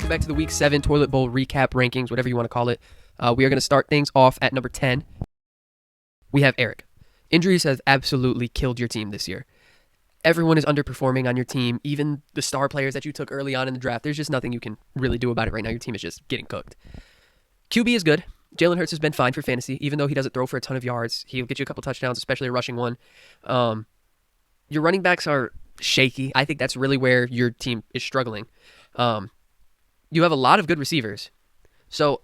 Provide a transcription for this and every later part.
welcome back to the Week 7 Toilet Bowl recap rankings, whatever you want to call it. We are going to start things off at number 10. We have Eric. Injuries have absolutely killed your team this year. Everyone is underperforming on your team, even the star players that you took early on in the draft. There's just nothing you can really do about it right now. Your team is just getting cooked. QB is good. Jalen Hurts has been fine for fantasy, even though he doesn't throw for a ton of yards. He'll get you a couple touchdowns, especially a rushing one. Your running backs are shaky. I think that's really where your team is struggling. You have a lot of good receivers. So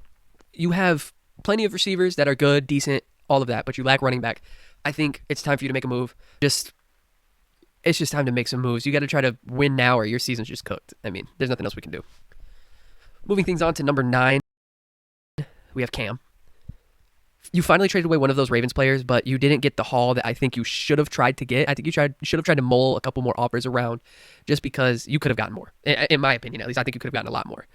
you have plenty of receivers that are good, decent, all of that, but you lack running back. I think it's time for you to make a move. It's just time to make some moves. You got to try to win now or your season's just cooked. I mean, there's nothing else we can do. Moving things on to number 9, we have Cam. You finally traded away one of those Ravens players, but you didn't get the haul that I think you should have tried to get. I think you should have tried to mull a couple more offers around just because you could have gotten more. In my opinion, at least, I think you could have gotten a lot more.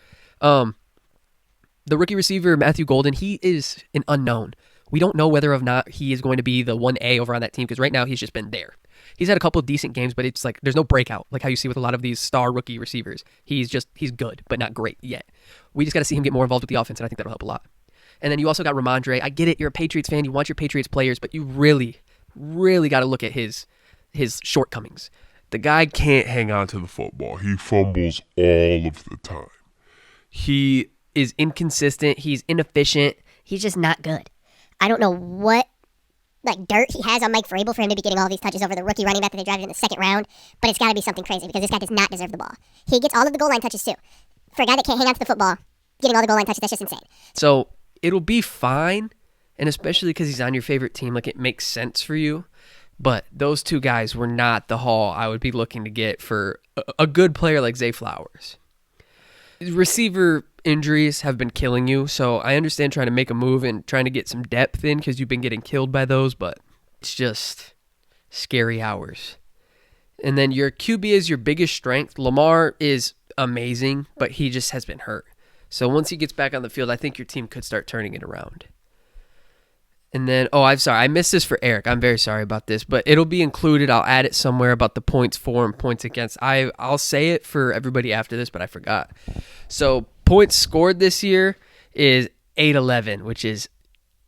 The rookie receiver, Matthew Golden, he is an unknown. We don't know whether or not he is going to be the 1A over on that team because right now he's just been there. He's had a couple of decent games, but it's like there's no breakout like how you see with a lot of these star rookie receivers. He's good, but not great yet. We just got to see him get more involved with the offense, and I think that'll help a lot. And then you also got Ramondre. I get it, you're a Patriots fan, you want your Patriots players, but you really, really got to look at his shortcomings. The guy can't hang on to the football. He fumbles all of the time. He is inconsistent. He's inefficient. He's just not good. I don't know what dirt he has on Mike Vrabel for him to be getting all these touches over the rookie running back that they drafted in the second round, but it's got to be something crazy because this guy does not deserve the ball. He gets all of the goal line touches too. For a guy that can't hang on to the football, getting all the goal line touches, that's just insane. So it'll be fine, and especially because he's on your favorite team, it makes sense for you. But those two guys were not the haul I would be looking to get for a good player like Zay Flowers. Receiver injuries have been killing you, so I understand trying to make a move and trying to get some depth in because you've been getting killed by those, but it's just scary hours. And then your QB is your biggest strength. Lamar is amazing, but he just has been hurt. So once he gets back on the field, I think your team could start turning it around. And then, I'm sorry, I missed this for Eric. I'm very sorry about this, but it'll be included. I'll add it somewhere about the points for and points against. I'll say it for everybody after this, but I forgot. So points scored this year is 811, which is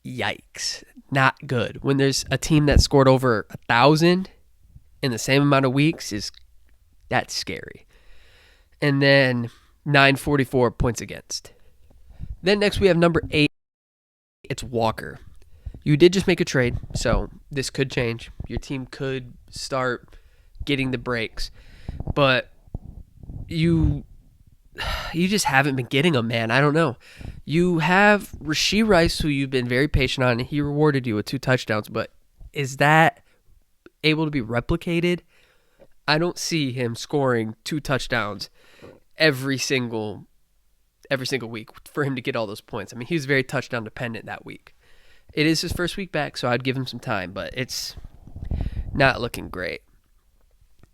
yikes. Not good. When there's a team that scored over 1,000 in the same amount of weeks, that's scary. And then 944 points against. Then next we have number 8. It's Walker. You did just make a trade, so this could change. Your team could start getting the breaks, but you just haven't been getting them, man. I don't know. You have Rashee Rice, who you've been very patient on, and he rewarded you with 2 touchdowns, but is that able to be replicated? I don't see him scoring 2 touchdowns every single week for him to get all those points. I mean, he was very touchdown dependent that week. It is his first week back, so I'd give him some time, but it's not looking great.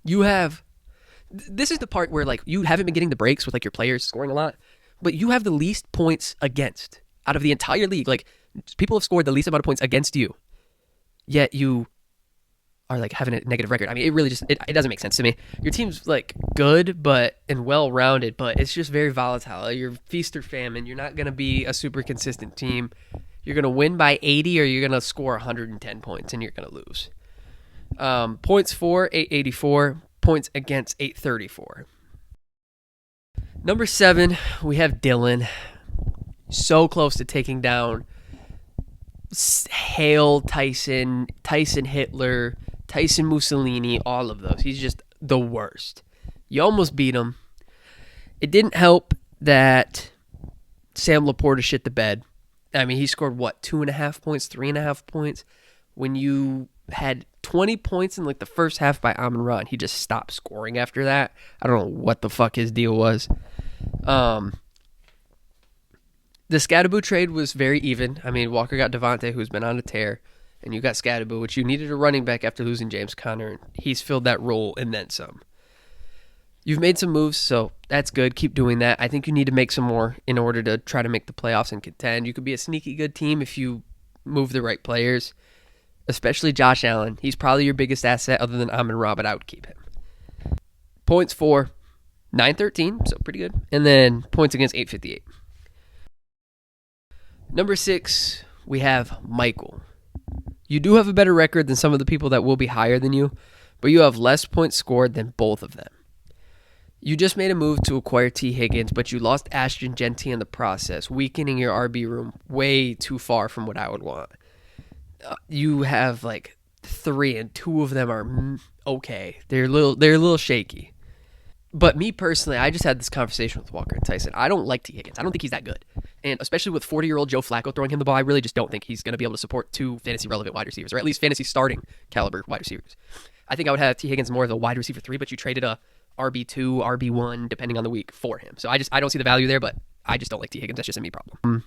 This is the part where you haven't been getting the breaks with your players scoring a lot, but you have the least points against out of the entire league. People have scored the least amount of points against you, yet you are having a negative record. I mean, it really just it doesn't make sense to me. Your team's good and well-rounded, but it's just very volatile. You're feast or famine. You're not going to be a super consistent team. You're going to win by 80 or you're going to score 110 points and you're going to lose. Points for, 884. Points against, 834. Number 7, we have Dylan. So close to taking down Hale Tyson, Tyson Hitler, Tyson Mussolini, all of those. He's just the worst. You almost beat him. It didn't help that Sam Laporta shit the bed. I mean, he scored, 2.5 points, 3.5 points? When you had 20 points in the first half by Amon-Ra, he just stopped scoring after that. I don't know what the fuck his deal was. The Scadaboo trade was very even. I mean, Walker got Devontae, who's been on a tear, and you got Scadaboo, which you needed a running back after losing James Conner, and he's filled that role and then some. You've made some moves, so that's good. Keep doing that. I think you need to make some more in order to try to make the playoffs and contend. You could be a sneaky good team if you move the right players, especially Josh Allen. He's probably your biggest asset other than Amon-Ra, but I would keep him. Points for, 913, so pretty good. And then points against 858. Number 6, we have Michael. You do have a better record than some of the people that will be higher than you, but you have less points scored than both of them. You just made a move to acquire T. Higgins, but you lost Ashton Jeanty in the process, weakening your RB room way too far from what I would want. You have like 3, and 2 of them are okay. They're a little shaky. But me personally, I just had this conversation with Walker and Tyson. I don't like T. Higgins. I don't think he's that good. And especially with 40-year-old Joe Flacco throwing him the ball, I really just don't think he's going to be able to support 2 fantasy-relevant wide receivers, or at least fantasy starting caliber wide receivers. I think I would have T. Higgins more as a wide receiver 3, but you traded a RB2, RB1, depending on the week, for him. So I don't see the value there, but I just don't like T. Higgins. That's just a me problem.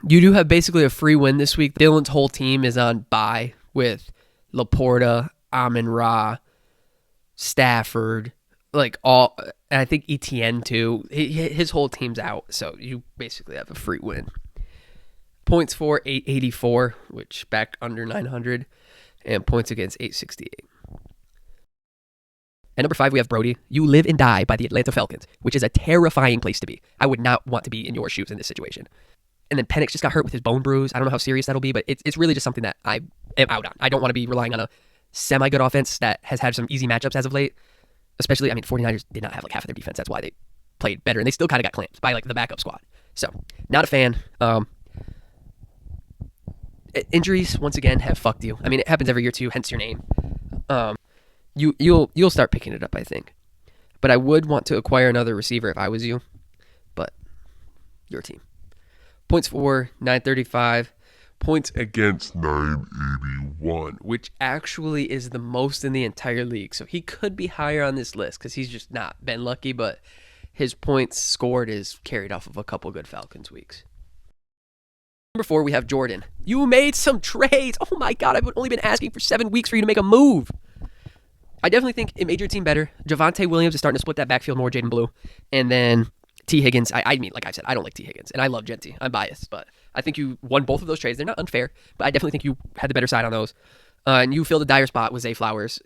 You do have basically a free win this week. Dylan's whole team is on bye with Laporta, Amon-Ra, Stafford, like all, and I think ETN too. His whole team's out, so you basically have a free win. Points for 884, which back under 900, and points against 868. At number 5, we have Brody. You live and die by the Atlanta Falcons, which is a terrifying place to be. I would not want to be in your shoes in this situation. And then Penix just got hurt with his bone bruise. I don't know how serious that'll be, but it's really just something that I am out on. I don't want to be relying on a semi-good offense that has had some easy matchups as of late. Especially, 49ers did not have like half of their defense. That's why they played better, and they still kind of got clamped by like the backup squad. So, not a fan. Injuries once again have fucked you. I mean, it happens every year too. Hence your name. You'll start picking it up, I think. But I would want to acquire another receiver if I was you. But your team. Points for 935. Points against 981. Which actually is the most in the entire league. So he could be higher on this list because he's just not been lucky, but his points scored is carried off of a couple good Falcons weeks. Number 4, we have Jordan. You made some trades. Oh my God, I've only been asking for 7 weeks for you to make a move. I definitely think it made your team better. Javonte Williams is starting to split that backfield more, Jaden Blue. And then T. Higgins, I mean, like I said, I don't like T. Higgins, and I love Jeanty. I'm biased, but I think you won both of those trades. They're not unfair, but I definitely think you had the better side on those. And you filled a dire spot with Zay Flowers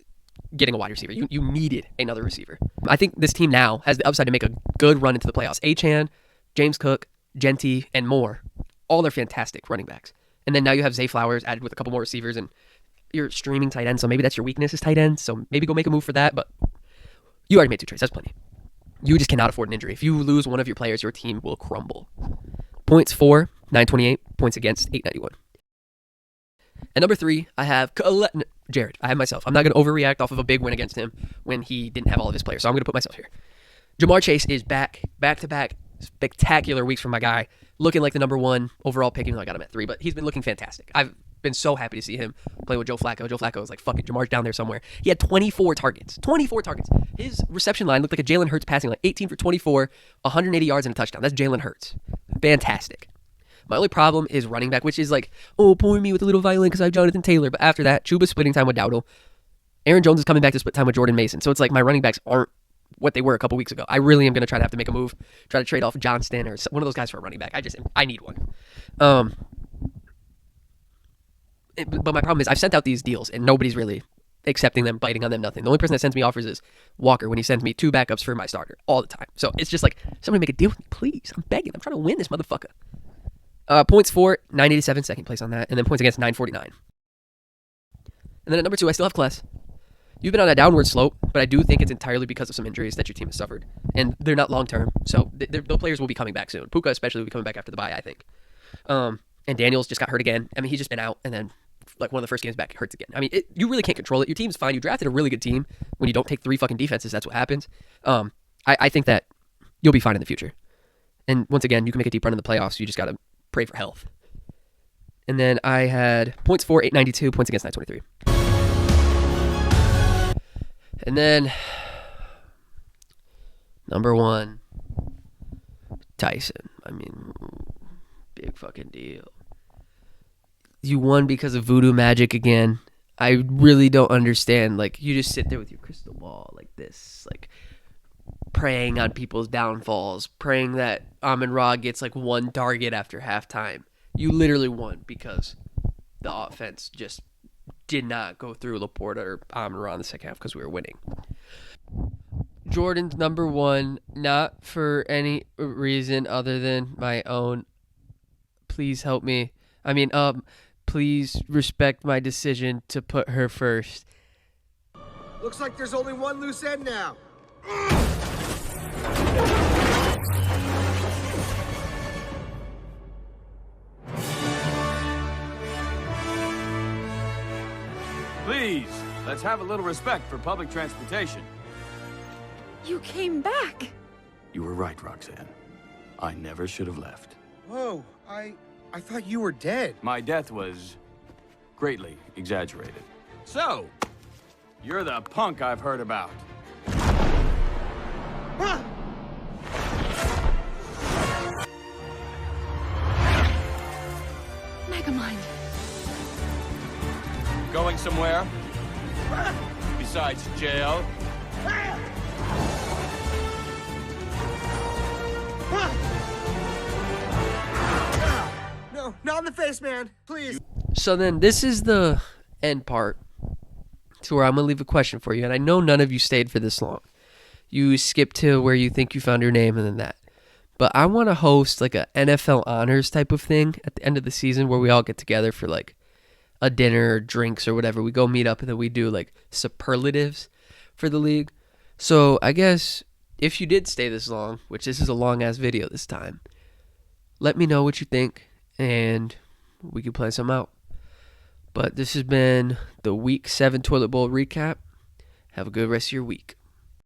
getting a wide receiver. You needed another receiver. I think this team now has the upside to make a good run into the playoffs. Achane, James Cook, Jeanty, and more. All are fantastic running backs. And then now you have Zay Flowers added with a couple more receivers, and you're streaming tight end, so maybe that's your weakness is tight end, so maybe go make a move for that, but you already made 2 trades. That's plenty. You just cannot afford an injury. If you lose one of your players, your team will crumble. Points for 928, points against 891. At number 3, I have Jared. I have myself. I'm not going to overreact off of a big win against him when he didn't have all of his players, so I'm going to put myself here. Jamar Chase is back-to-back spectacular weeks from my guy, looking like the number 1 overall pick, even though I got him at 3, but he's been looking fantastic. I've been so happy to see him playing with Joe Flacco. Joe Flacco was like, fuck it, Jamar's down there somewhere. He had 24 targets. 24 targets. His reception line looked like a Jalen Hurts passing line. 18 for 24, 180 yards and a touchdown. That's Jalen Hurts. Fantastic. My only problem is running back, which is like, oh, poor me with a little violin because I have Jonathan Taylor. But after that, Chuba's splitting time with Dowdle. Aaron Jones is coming back to split time with Jordan Mason. So it's like my running backs aren't what they were a couple weeks ago. I really am going to try to have to make a move, try to trade off Johnston or one of those guys for a running back. I need one. But my problem is I've sent out these deals and nobody's really accepting them, biting on them, nothing. The only person that sends me offers is Walker when he sends me 2 backups for my starter all the time. So it's just like, somebody make a deal with me, please. I'm begging. I'm trying to win this motherfucker. Points for 987, second place on that, and then points against 949. And then at number 2, I still have Kless. You've been on a downward slope, but I do think it's entirely because of some injuries that your team has suffered. And they're not long-term, so those players will be coming back soon. Puka especially will be coming back after the bye, I think. And Daniels just got hurt again. I mean, he's just been out, and then like one of the first games back, it hurts again. I mean, you really can't control it. Your team's fine. You drafted a really good team. When you don't take 3 fucking defenses, that's what happens. I think that you'll be fine in the future. And once again, you can make a deep run in the playoffs. You just got to pray for health. And then I had points for 892, points against 923. And then number 1, Tyson. I mean, big fucking deal. You won because of voodoo magic again. I really don't understand. Like, you just sit there with your crystal ball like this, like praying on people's downfalls, praying that Amon-Ra gets like 1 target after halftime. You literally won because the offense just did not go through Laporta or Amon-Ra in the second half because we were winning. Jordan's number one, not for any reason other than my own. Please help me. Please respect my decision to put her first. Looks like there's only one loose end now. Please, let's have a little respect for public transportation. You came back. You were right, Roxanne. I never should have left. Whoa, I thought you were dead. My death was greatly exaggerated. So, you're the punk I've heard about. Ah! Megamind. Going somewhere? Besides jail? No, not in the face, man. Please. So then this is the end part to where I'm going to leave a question for you. And I know none of you stayed for this long. You skipped to where you think you found your name and then that. But I want to host like a NFL honors type of thing at the end of the season where we all get together for like a dinner or drinks or whatever. We go meet up and then we do like superlatives for the league. So I guess if you did stay this long, which this is a long ass video this time, let me know what you think and we can play some out. But this has been the Week 7 Toilet Bowl recap. Have a good rest of your week.